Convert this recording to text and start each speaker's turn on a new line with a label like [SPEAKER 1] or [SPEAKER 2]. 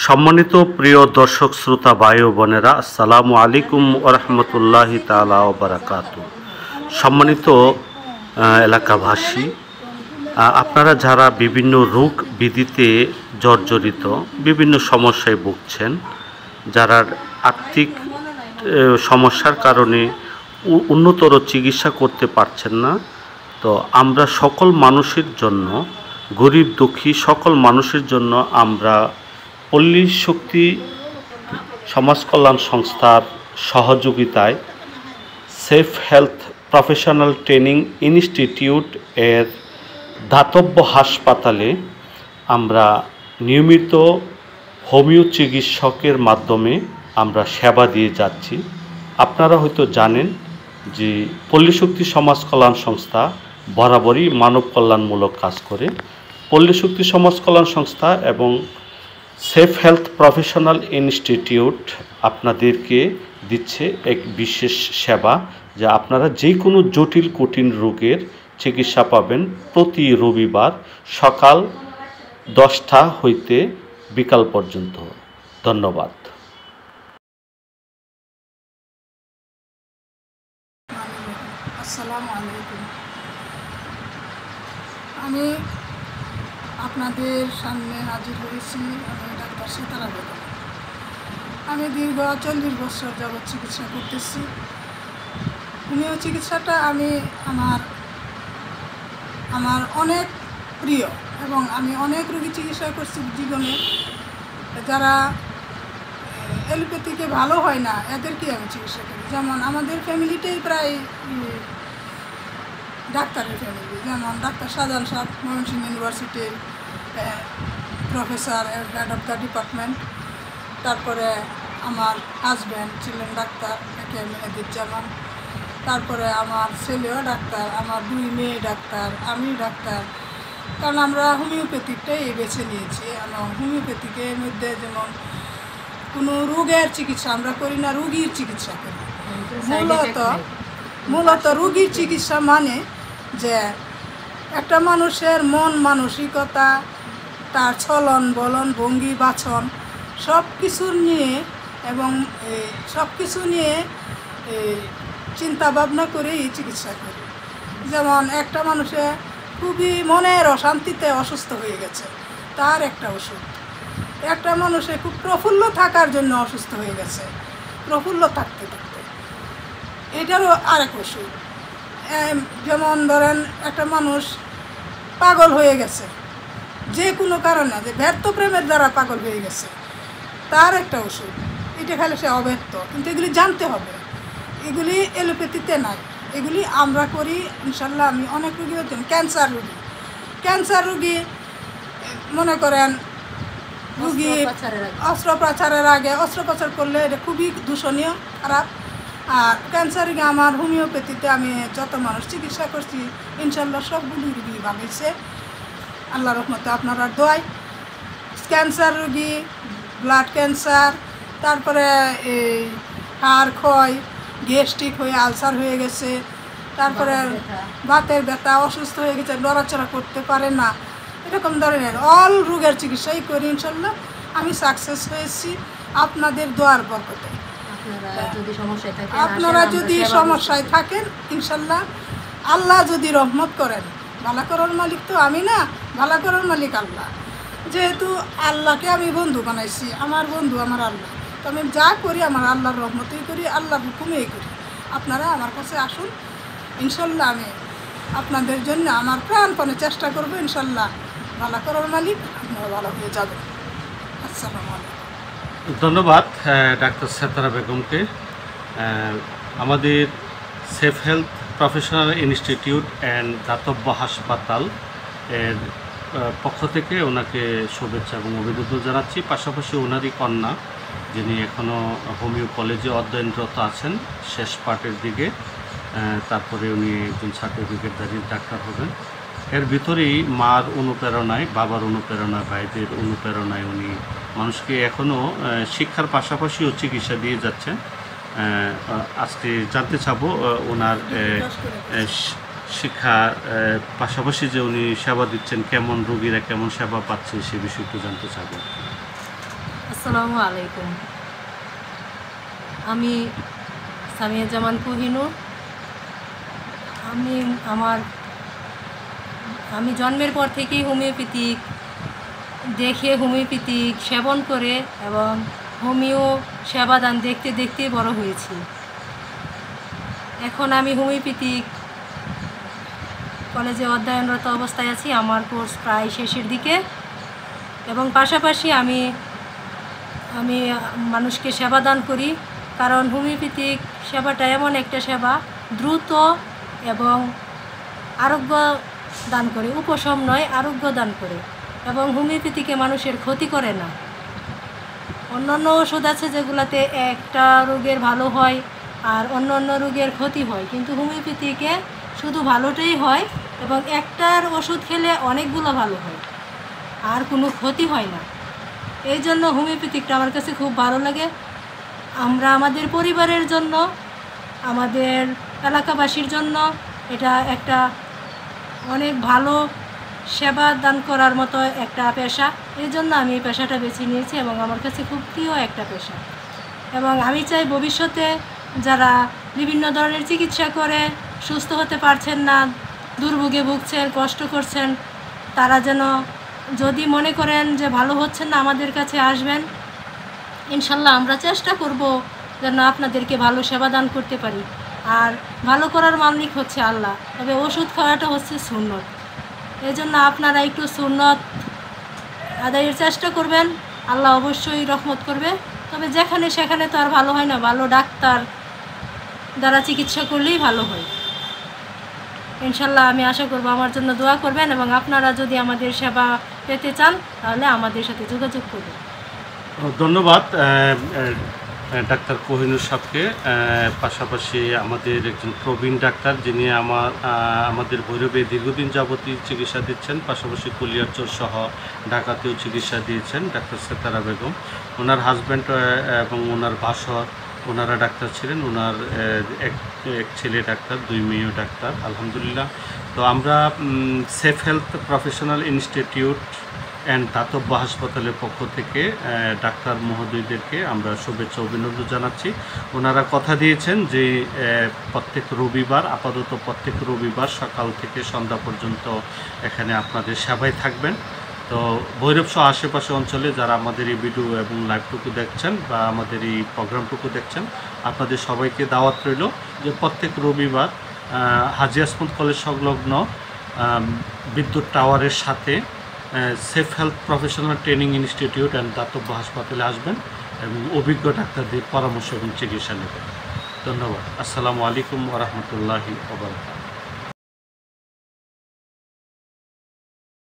[SPEAKER 1] সম্মানিত প্রিয় দর্শক শ্রোতা ভাই ও বোনেরা, আসসালামু আলাইকুম ওয়া রাহমাতুল্লাহি তাআলা ওয়া বারাকাতুহু। সম্মানিত এলাকাবাসী, আপনারা যারা বিভিন্ন রোগ ব্যাধিতে জর্জরিত, বিভিন্ন সমস্যায় ভুগছেন, যারা আর্থিক সমস্যার কারণে উন্নতর চিকিৎসা করতে পারছেন না, তো আমরা সকল মানুষের জন্য, গরিব দুঃখী সকল মানুষের জন্য আমরা পল্লী শক্তি সমাজ কল্যাণ সংস্থার সহযোগিতায় safe health professional training institute এর দাতব্য হাসপাতালে আমরা নিয়মিত হোমিও চিকিৎসকের মাধ্যমে আমরা সেবা দিয়ে যাচ্ছি। আপনারা হয়তো জানেন যে পল্লী শক্তি সমাজ কল্যাণ সংস্থা বরাবরই মানব কল্যাণমূলক কাজ করে। পল্লী শক্তি সমাজ কল্যাণ সংস্থা এবং সেফ হেলথ প্রফেশনাল ইনস্টিটিউট আপনাদেরকে দিচ্ছে এক বিশেষ সেবা, যা আপনারা যে কোনো জটিল কঠিন রোগের চিকিৎসা পাবেন প্রতি রবিবার সকাল 10টা হইতে বিকাল পর্যন্ত। ধন্যবাদ।
[SPEAKER 2] আসসালামু আলাইকুম। আমি আপনাদের সামনে হাজির হয়েছি। আমি ডাক্তার সিতারা বেগম। আমি দীর্ঘ 40 বছর যাবৎ চিকিৎসা করতেছি। হোমিও চিকিৎসাটা আমি আমার অনেক প্রিয় এবং আমি অনেক রোগী চিকিৎসা করছি জীবনে। যারা এলোপ্যাথিকে ভালো হয় না এদেরকে আমি চিকিৎসা করি। যেমন আমাদের ফ্যামিলিটাই প্রায় ডাক্তারের ফ্যামিলি। যেমন ডাক্তার শাহজাহান সাহেব ময়মনসিংহ ইউনিভার্সিটির professor, head of the department. তারপরে আমার হাজব্যান্ড ছিলেন ডাক্তার, একে মেহেদুজ্জামান। তারপরে আমার ছেলেও ডাক্তার, আমার 2 মেয়ে ডাক্তার, আমি ডাক্তার। কারণ আমরা হোমিওপ্যাথিকটাই বেছে নিয়েছি। এবং হোমিওপ্যাথিকের মধ্যে যেমন কোনো রোগের চিকিৎসা আমরা করি না, রোগীর চিকিৎসা করি। মূলত রোগীর চিকিৎসা মানে যে একটা মানুষের মন মানসিকতা, তার চলন বলন ভঙ্গি বাচন সব কিছু নিয়ে এবং সব কিছু নিয়ে চিন্তা ভাবনা করেই চিকিৎসা করি। যেমন একটা মানুষে খুবই মনের অশান্তিতে অসুস্থ হয়ে গেছে, তার একটা ওষুধ। একটা মানুষে খুব প্রফুল্ল থাকার জন্য অসুস্থ হয়ে গেছে, প্রফুল্ল থাকতে থাকতে এটারও আরেক ওষুধ। যেমন ধরেন একটা মানুষ পাগল হয়ে গেছে যে কোনো কারণে, যে ব্যর্থ প্রেমের দ্বারা পাগল হয়ে গেছে, তার একটা ওষুধ। এটা খালি সে অব্যর্থ, কিন্তু এগুলি জানতে হবে, এগুলি এলোপ্যাথিতে নাই, এগুলি আমরা করি ইনশাল্লাহ। আমি অনেক রুগী হচ্ছেন ক্যান্সার রুগী মনে করেন, রুগী অস্ত্রোপচারের আগে, অস্ত্রোপচার করলে এটা খুবই দূষণীয়, খারাপ। আর ক্যান্সার রুগী আমার হোমিওপ্যাথিতে আমি যত মানুষ চিকিৎসা করছি ইনশাল্লাহ সবগুলি রুগী ভালো হয়েছে আল্লাহ রহমতে, আপনারা দোয়ায়। ক্যান্সার রুগী, ব্লাড ক্যান্সার, তারপরে এই হাড় ক্ষয়, গ্যাস্ট্রিক হয়ে আলসার হয়ে গেছে, তারপরে বাতের ব্যথা, অসুস্থ হয়ে গেছে, নড়াচড়া করতে পারে না, এরকম ধরনের অল রোগের চিকিৎসাই করি ইনশাল্লাহ। আমি সাকসেস হয়েছি আপনাদের দোয়ার বরকতে। আপনারা যদি সমস্যায় থাকেন ইনশাল্লাহ, আল্লাহ যদি রহমত করেন, ভালো করার মালিক তো আমি না, ভালো করার মালিক আল্লাহ। যেহেতু আল্লাহকে আমি বন্ধু বানাইছি, আমার বন্ধু আমার আল্লাহ, তো আমি যা করি আমার আল্লাহর রহমতেই করি, আল্লাহর হুকুমেই করি। আপনারা আমার কাছে আসুন ইনশাল্লাহ, আমি আপনাদের জন্য আমার প্রাণপণে চেষ্টা করবো। ইনশাল্লাহ ভালো করার মালিক, আপনারা ভালো হয়ে যাবেন। আসসালামু আলাইকুম।
[SPEAKER 1] ধন্যবাদ ডাক্তার সিতারা বেগমকে। আমাদের safe health professional institute and দাতব্য হাসপাতাল এর পক্ষ থেকে ওনাকে শুভেচ্ছা এবং অভিনন্দন জানাচ্ছি। পাশাপাশি ওনারই কন্যা, যিনি এখনও হোমিও কলেজে অধ্যয়নরত আছেন শেষ পার্টের দিকে, তারপরে উনি একজন সার্টিফিকেটধারী ডাক্তার হবেন। এর ভিতরেই মার অনুপ্রেরণায়, বাবার অনুপ্রেরণায়, ভাইদের অনুপ্রেরণায় উনি মানুষকে এখনও শিক্ষার পাশাপাশিও চিকিৎসা দিয়ে যাচ্ছেন। আজকে জানতে চাবো ওনার শিক্ষা পাশাপাশি যে উনি সেবা দিচ্ছেন, কেমন রোগীরা কেমন সেবা পাচ্ছে সে বিষয়ে একটু জানতে চাবো।
[SPEAKER 3] আসসালামু আলাইকুম। আমি সামিয়া জামান কোহিনুর। আমি জন্মের পর থেকেই হোমিওপ্যাথিক দেখে হোমিওপ্যাথিক সেবন করে এবং হোমিও সেবাদান দেখতে দেখতে বড় হয়েছি। এখন আমি হোমিওপ্যাথিক কলেজে অধ্যয়নরত অবস্থায় আছি। আমার কোর্স প্রায় শেষের দিকে এবং পাশাপাশি আমি মানুষকে সেবাদান করি, কারণ হোমিওপ্যাথিক সেবাটা এমন একটা সেবা দ্রুত এবং আরোগ্য দান করে, উপশম নয় আরোগ্য দান করে, এবং হোমিওপ্যাথিকে মানুষের ক্ষতি করে না। অন্যান্য ওষুধ আছে যেগুলোতে একটা রোগের ভালো হয় আর অন্য রোগের ক্ষতি হয়, কিন্তু হোমিওপ্যাথিকে শুধু ভালোটাই হয় এবং একটার ওষুধ খেলে অনেকগুলো ভালো হয় আর কোনো ক্ষতি হয় না। এই জন্য হোমিওপ্যাথিকটা আমার কাছে খুব ভালো লাগে। আমরা আমাদের পরিবারের জন্য, আমাদের এলাকাবাসীর জন্য এটা একটা অনেক ভালো সেবা দান করার মতো একটা পেশা। এই জন্য আমি এই পেশাটা বেছে নিয়েছি এবং আমার কাছে খুব প্রিয় একটা পেশা। এবং আমি চাই ভবিষ্যতে যারা বিভিন্ন ধরনের চিকিৎসা করে সুস্থ হতে পারছেন না, দুর্ভোগে ভুগছেন, কষ্ট করছেন, তারা যেন যদি মনে করেন যে ভালো হচ্ছেন না, আমাদের কাছে আসবেন। ইনশাল্লাহ আমরা চেষ্টা করব যেন আপনাদেরকে ভালো সেবা দান করতে পারি। আর ভালো করার মালিক হচ্ছে আল্লাহ, তবে ওষুধ খাওয়াটা হচ্ছে সুন্নত। এই জন্য আপনারা একটু সুন্নত আদায়ের চেষ্টা করবেন, আল্লাহ অবশ্যই রহমত করবে। তবে যেখানে সেখানে তো আর ভালো হয় না, ভালো ডাক্তার দ্বারা চিকিৎসা করলেই ভালো হয়। ইনশাল্লাহ আমি আশা করব আমার জন্য দোয়া করবেন, এবং আপনারা যদি আমাদের সেবা পেতে চান তাহলে আমাদের সাথে যোগাযোগ করবেন।
[SPEAKER 1] ধন্যবাদ ডাক্তার কোহিনুর সাহেবকে। পাশাপাশি আমাদের একজন প্রবীণ ডাক্তার, যিনি আমাদের ভৈরবে দীর্ঘদিন যাবতীয় চিকিৎসা দিচ্ছেন, পাশাপাশি কুলিয়ারচর সহ ঢাকাতেও চিকিৎসা দিয়েছেন, ডাক্তার সেতারা বেগম। ওনার হাজব্যান্ড এবং ওনার ভাসর ওনারা ডাক্তার ছিলেন। ওনার এক ছেলে ডাক্তার, 2 মেয়েও ডাক্তার, আলহামদুলিল্লাহ। তো আমরা safe health professional institute and দাতব্য হাসপাতালের পক্ষ থেকে ডাক্তার মহোদয়দেরকে আমরা শুভেচ্ছা অভিনন্দন জানাচ্ছি। ওনারা কথা দিয়েছেন যে প্রত্যেক রবিবার, আপাতত প্রত্যেক রবিবার সকাল থেকে সন্ধ্যা পর্যন্ত এখানে আপনাদের সেবায় থাকবেন। তো ভৈরব সহ আশেপাশে অঞ্চলে যারা আমাদের এই ভিডিও এবং লাইভটুকু দেখছেন বা আমাদের এই প্রোগ্রামটুকু দেখছেন, আপনাদের সবাইকে দাওয়াত রইল যে প্রত্যেক রবিবার হাজী আসমত কলেজ সংলগ্ন বিদ্যুৎ টাওয়ারের সাথে safe health professional training institute and দাতব্য হাসপাতালে আসবেন এবং অভিজ্ঞ ডাক্তারদের পরামর্শ এবং চিকিৎসা নেবেন। ধন্যবাদ। আসসালামু আলাইকুম ওয়া রাহমাতুল্লাহি ওয়া বারাকাতুহু।